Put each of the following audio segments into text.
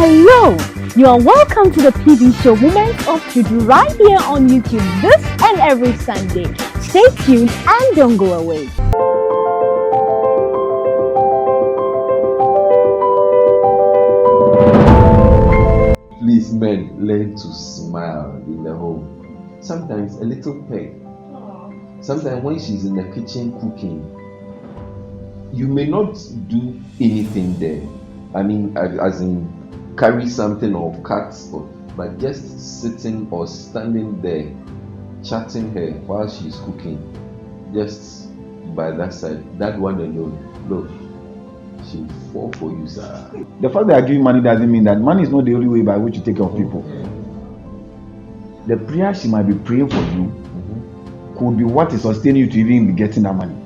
Hello, you are welcome to the PB Show Moments of Truth right here on YouTube this and every Sunday. Stay tuned and don't go away. Please, men, learn to smile in the home. Sometimes a little peck. Sometimes when she's in the kitchen cooking, you may not do anything there. I mean, as in carry something or cut, but just sitting or standing there, chatting her while she's cooking, just by that side, that one alone, look, she'll fall for you, sir. The fact that I give money doesn't mean that money is not the only way by which you take care of people. The prayer she might be praying for you could be what is sustaining you to even be getting that money.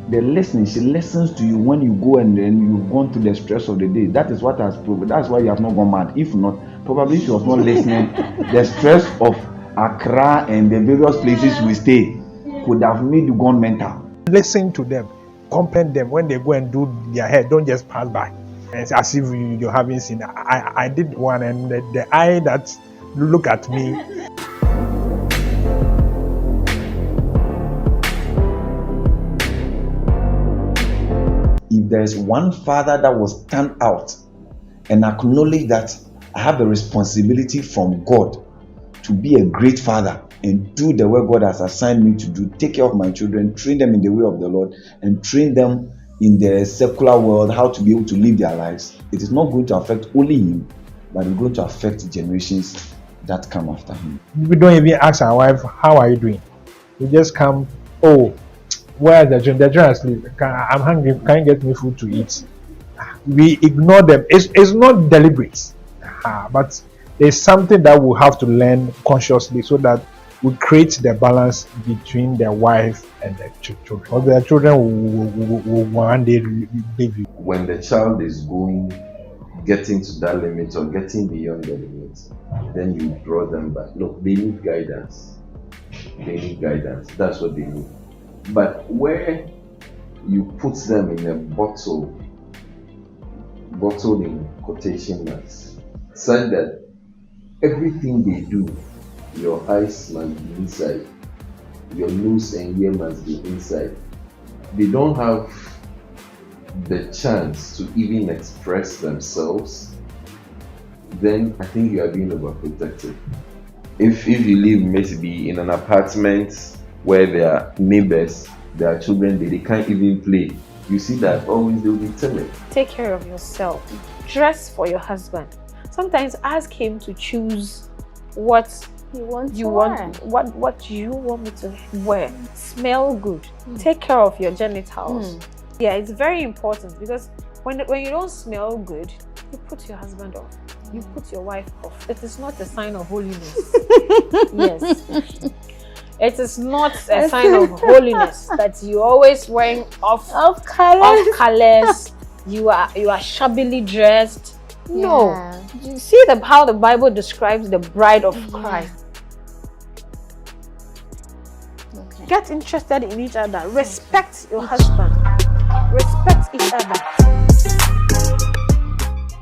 The listening, she listens to you when you go and then you've gone through the stress of the day. That is what has proven. That's why you have not gone mad. If not, probably she was not listening. The stress of Accra and the various places we stay could have made you gone mental. Listen to them, compliment them when they go and do their hair. Don't just pass by. It's as if you haven't seen. I did one, and the eye that look at me. If there is one father that will stand out and acknowledge that I have a responsibility from God to be a great father and do the work God has assigned me to do, take care of my children, train them in the way of the Lord, and train them in the secular world how to be able to live their lives, it is not going to affect only him, but it's going to affect generations that come after him. We don't even ask our wife, how are you doing? We just come, oh, where are the children? The children are asleep. I'm hungry. Can you get me food to eat? We ignore them. It's not deliberate, but there's something that we have to learn consciously so that we create the balance between the wife and the children. Because the children will one day leave you. When the child is getting to that limit or getting beyond the limit, then you draw them back. Look, they need guidance. That's what they need. But where you put them in a bottle in quotation marks, such that everything they do, your eyes must be inside, your nose and ear must be inside. They don't have the chance to even express themselves. Then I think you are being overprotected. If you live maybe in an apartment where there are neighbors, there are children, they can't even play. You see that always they'll be timid. Take care of yourself. Dress for your husband. Sometimes ask him to choose what what you want me to wear. Smell good. Take care of your genitals. Yeah, it's very important because when you don't smell good, you put your husband off. You put your wife off. It is not a sign of holiness. Yes. It is not a sign of holiness that you're always wearing off colors. You are shabbily dressed. Yeah. No. You see how the Bible describes the bride of Christ. Okay. Get interested in each other. Respect your husband. Respect each other.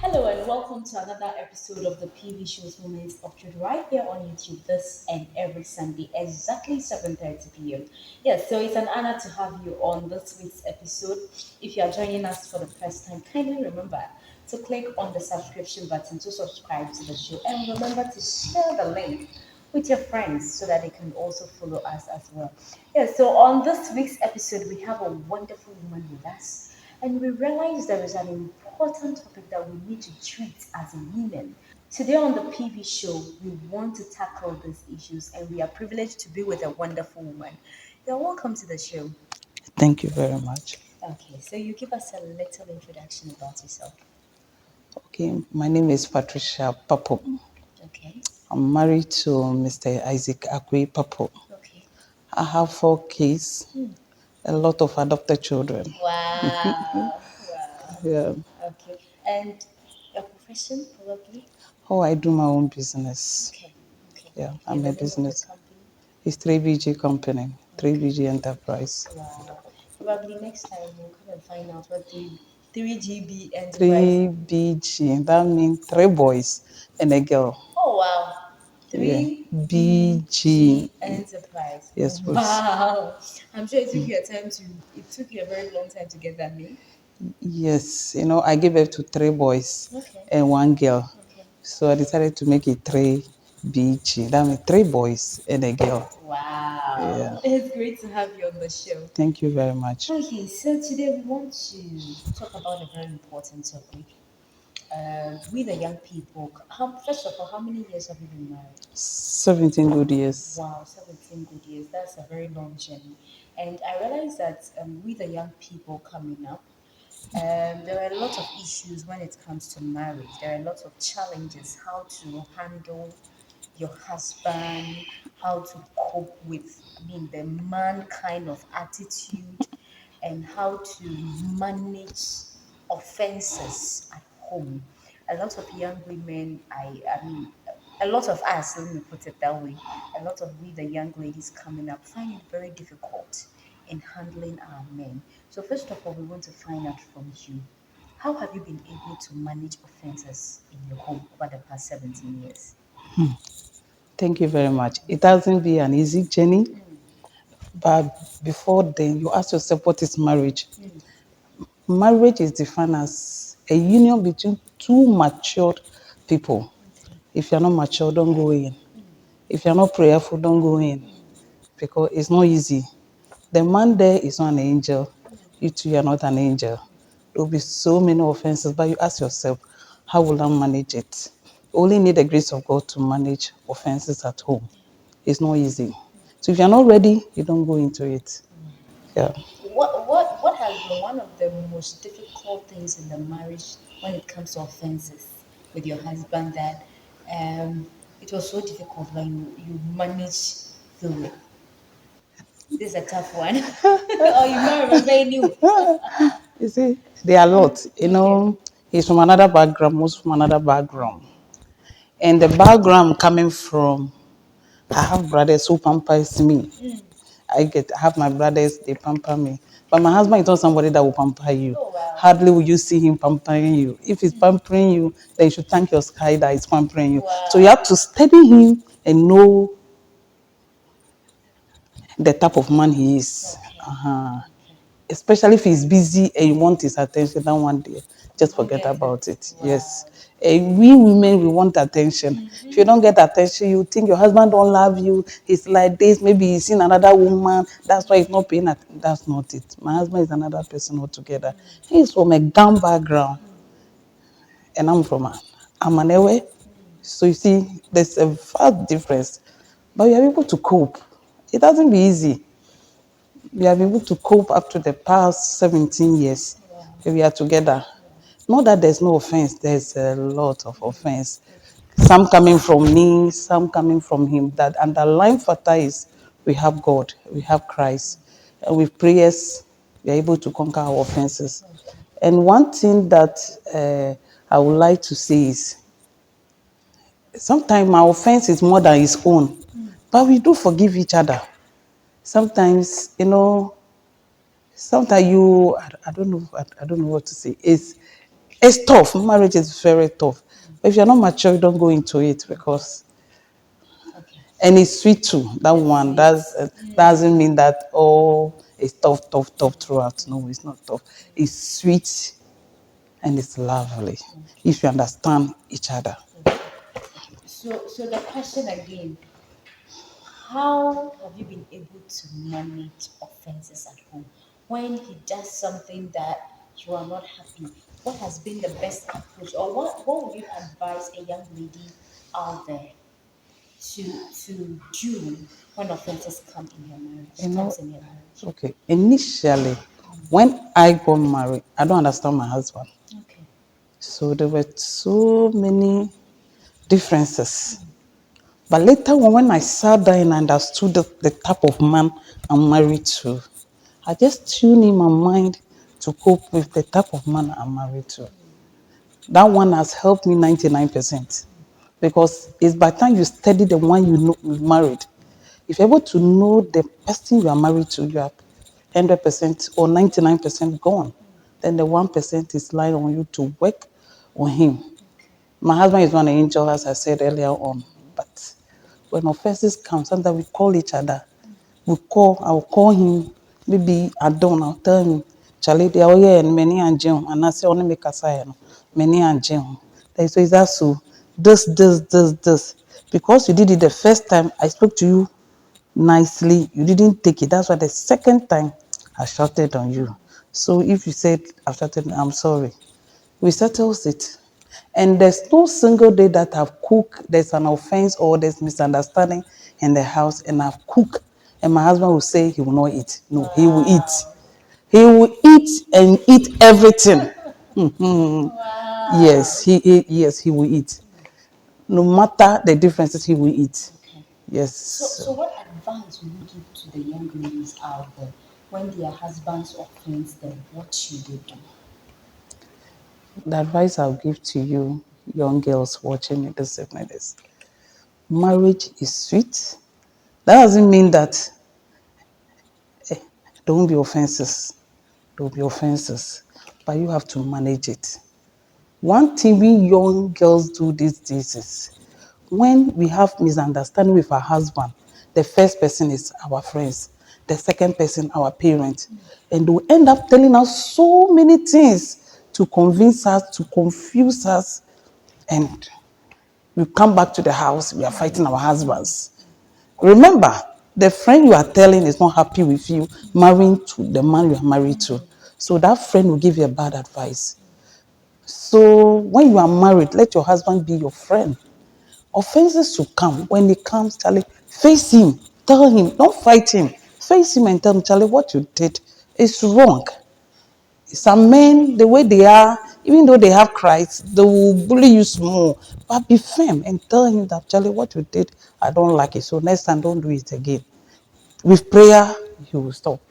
Hello and welcome to another episode of the PV Show's Moments of Truth right here on YouTube this and every Sunday, exactly 7:30 p.m. Yes, so it's an honor to have you on this week's episode. If you are joining us for the first time, kindly remember to click on the subscription button to subscribe to the show, and remember to share the link with your friends so that they can also follow us as well. Yes, so on this week's episode, we have a wonderful woman with us. And we realize there is an important topic that we need to treat as a women. Today on the PV show, we want to tackle these issues, and we are privileged to be with a wonderful woman. You're welcome to the show. Thank you very much. Okay, so you give us a little introduction about yourself. Okay, my name is Patricia Papo. Okay. I'm married to Mr. Isaac Akwe Papo. Okay. I have 4 kids. A lot of adopted children. Wow. Yeah. Okay. And your profession, probably? Oh, I do my own business. Okay. Yeah, I'm a business. It's 3BG company, 3BG Enterprise. Wow. Probably next time we'll come and find out what 3GB Enterprise. 3BG. That means 3 boys and a girl. Oh wow. Yeah. 3BG Enterprise. Yes, please. Wow. I'm sure it took you a very long time to get that name. Yes, I gave birth to 3 boys Okay. and 1 girl. Okay. So I decided to make it 3BG. That means 3 boys and a girl. Wow. Yeah. It's great to have you on the show. Thank you very much. Okay, so today we want to talk about a very important topic. With the young people, first of all, how many years have you been married? 17 good years. Wow, 17 good years. That's a very long journey. And I realize that with the young people coming up, there are a lot of issues when it comes to marriage. There are a lot of challenges, how to handle your husband, how to cope with, the man kind of attitude, and how to manage offenses at home. A lot of young women, a lot of us, let me put it that way, a lot of we, the young ladies coming up, find it very difficult in handling our men. So, first of all, we want to find out from you, how have you been able to manage offenses in your home over the past 17 years? Thank you very much. It hasn't been an easy journey, but before then, you ask yourself, what is marriage? Marriage is defined as a union between two matured people. If you're not mature, don't go in. If you're not prayerful, don't go in, because it's not easy. The man there is not an angel. You too are not an angel. There will be so many offenses, but you ask yourself, how will I manage it? You only need the grace of God to manage offenses at home. It's not easy. So if you're not ready, you don't go into it. Yeah. What has been one of the most difficult things in the marriage when it comes to offenses with your husband that it was so difficult when you managed through it? This is a tough one. Or you don't remember any? You see, there are a lot. He's from another background, most from another background. And the background coming from, I have brothers who pampers me. I have my brothers, they pamper me. But my husband is not somebody that will pamper you. Oh, wow. Hardly will you see him pampering you. If he's pampering you, then you should thank your sky that he's pampering you. Wow. So you have to study him and know the type of man he is. Okay. Especially if he's busy and you want his attention, that one day, just forget get about it. it. Wow. Yes. And we women, we want attention. If you don't get attention, you think your husband don't love you. He's like this. Maybe he's seen another woman. That's why he's not paying attention. That's not it. My husband is another person altogether. He's from a gang background, and I'm an Ewe. So you see, there's a vast difference. But we are able to cope. It doesn't be easy. We are able to cope up to the past 17 years. We are together. Not that there's no offense, there's a lot of offense. Some coming from me, some coming from him. That underlying factor is we have God, we have Christ. And with prayers, we are able to conquer our offenses. And one thing that I would like to say is sometimes my offense is more than his own, but we do forgive each other. Sometimes, sometimes I don't know, I don't know what to say. It's tough. Marriage is very tough. But if you're not mature, you don't go into it because, Okay. and it's sweet too. That one, doesn't mean that, it's tough, tough, tough throughout. No, it's not tough. It's sweet and it's lovely if you understand each other. So the question again, how have you been able to manage offenses at home? When he does something that you are not happy, what has been the best approach, or what would you advise a young lady out there to do when offenses come in your marriage? Comes in your marriage. Okay, initially, when I got married, I don't understand my husband. Okay. So there were so many differences. But later on, when I sat down and understood the type of man I'm married to, I just tuned in my mind to cope with the type of man I'm married to. That one has helped me 99%. Because it's by the time you study the one you know you married, if you're able to know the person you are married to, you are 100% or 99% gone. then the 1% is lying on you to work on him. My husband is not an angel, as I said earlier on, but when offenses come, sometimes we call each other. I'll call him, maybe I don't, I'll tell him, Charlie, they are here and many and Jim, and I say, only make a sign, many and Jim. So is that so? This. Because you did it the first time, I spoke to you nicely, you didn't take it. That's why the second time I shouted on you. So if you said I've shouted, I'm sorry. We settles it. And there's no single day that I've cooked, there's an offense or there's misunderstanding in the house, and I've cooked, and my husband will say he will not eat. No, he will eat. He will eat and eat everything. Yes, he will eat. No matter the differences, he will eat. Yes. So what advice would you give to the young ladies out there when their husbands offend them? What should they do? The advice I'll give to you, young girls watching me this evening, is marriage is sweet. That doesn't mean that there won't be offenses. There will be offenses, but you have to manage it. One thing we young girls do these days is when we have misunderstanding with our husband, the first person is our friends, the second person our parents, and they end up telling us so many things to convince us, to confuse us, and we come back to the house, we are fighting our husbands. Remember, the friend you are telling is not happy with you marrying to the man you are married to. So that friend will give you a bad advice. So when you are married, let your husband be your friend. Offenses will come. When it comes, Charlie, face him. Tell him. Don't fight him. Face him and tell him, Charlie, what you did is wrong. Some men, the way they are, even though they have Christ, they will bully you more. But be firm and tell him that, Charlie, what you did, I don't like it. So next time, don't do it again. With prayer, he will stop.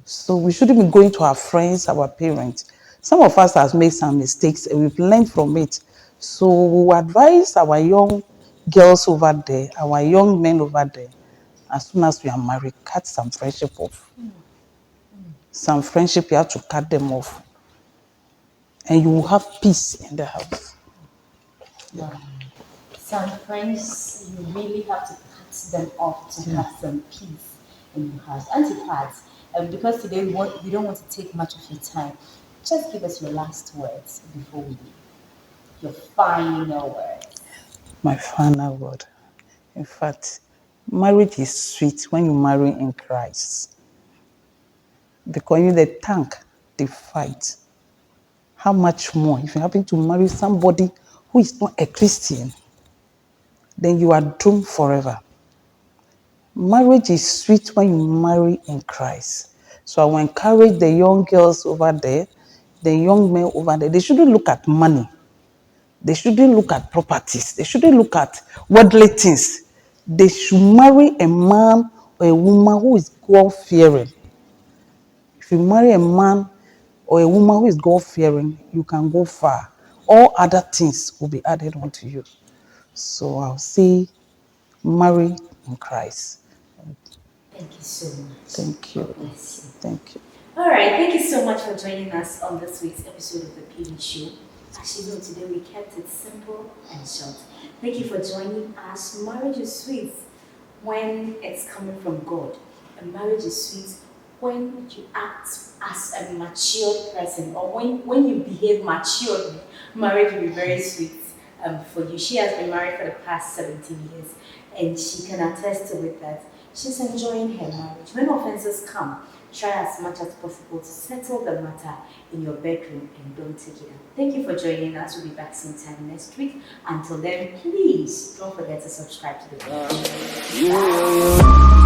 So we shouldn't be going to our friends, our parents. Some of us have made some mistakes and we've learned from it. So we advise our young girls over there, our young men over there, as soon as we are married, cut some friendship off. Some friendship, you have to cut them off. And you will have peace in the house. Some friends, you really have to cut them off to have some peace in your house. Auntie Pat, because today we don't want to take much of your time, just give us your last words before we leave. Your final words. My final word. In fact, marriage is sweet when you marry in Christ. Because you the tank, they fight. How much more if you happen to marry somebody who is not a Christian, then you are doomed forever. Marriage is sweet when you marry in Christ. So I will encourage the young girls over there, the young men over there, they shouldn't look at money. They shouldn't look at properties. They shouldn't look at worldly things. They should marry a man or a woman who is God-fearing. If you marry a man or a woman who is God-fearing, you can go far. All other things will be added onto you. So I'll say, marry in Christ. Thank you so much. Thank you. God bless you. Thank you. All right, thank you so much for joining us on this week's episode of the PV Show. As you know, today we kept it simple and short. Thank you for joining us. Marriage is sweet when it's coming from God. And marriage is sweet when you act as a matured person, or when you behave maturely. Marriage will be very sweet for you. She has been married for the past 17 years, and she can attest to it that she's enjoying her marriage. When offenses come, try as much as possible to settle the matter in your bedroom and don't take it out. Thank you for joining us. We'll be back sometime next week. Until then, please don't forget to subscribe to the video.